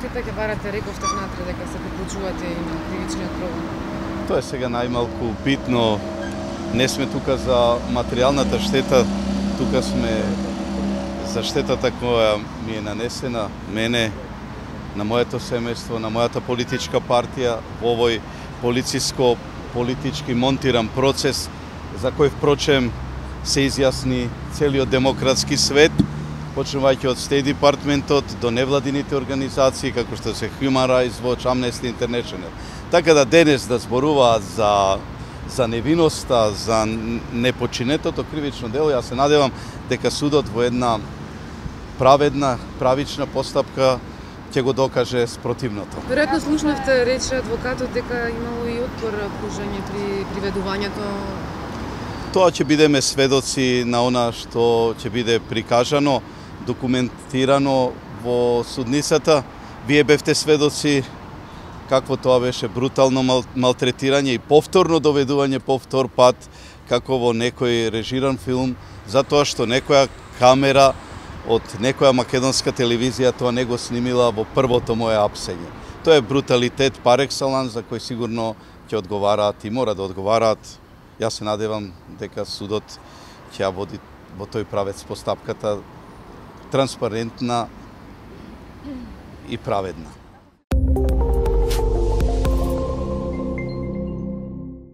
заштита ќе барате, рековте внатре дека се приклучувате и на кривичниот прогон? Тоа е сега најмалку битно. Не сме тука за материјалната штета, тука сме за штетата која ми е нанесена мене, на моето семејство, на мојата политичка партија во овој полициско-политички монтиран процес за кој впрочем се изјасни целиот демократски свет, почнувајќи од State Departmentот до невладините организации како што се Human Rights Watch, Amnesty International. Така да денес да зборуваат за невиноста, за непочинетото кривично дело, јас се надевам дека судот во една праведна, правична постапка ќе го докаже спротивното. Веројатно слушнавте, рече адвокатот дека имало и отпор пружање при приведувањето. Тоа ќе бидеме сведоци на она што ќе биде прикажано, документирано во судницата. Вие бевте сведоци какво тоа беше брутално малтретирање и повторно доведување по втор пат, како во некој режиран филм, затоа што некоја камера од некоја македонска телевизија тоа не го снимила во првото мое апсење. Тоа е бруталитет пар екселанс за кој сигурно ќе одговараат и мора да одговараат. Јас се надевам дека судот ќе ја води во тој правец постапката транспарентна и праведна.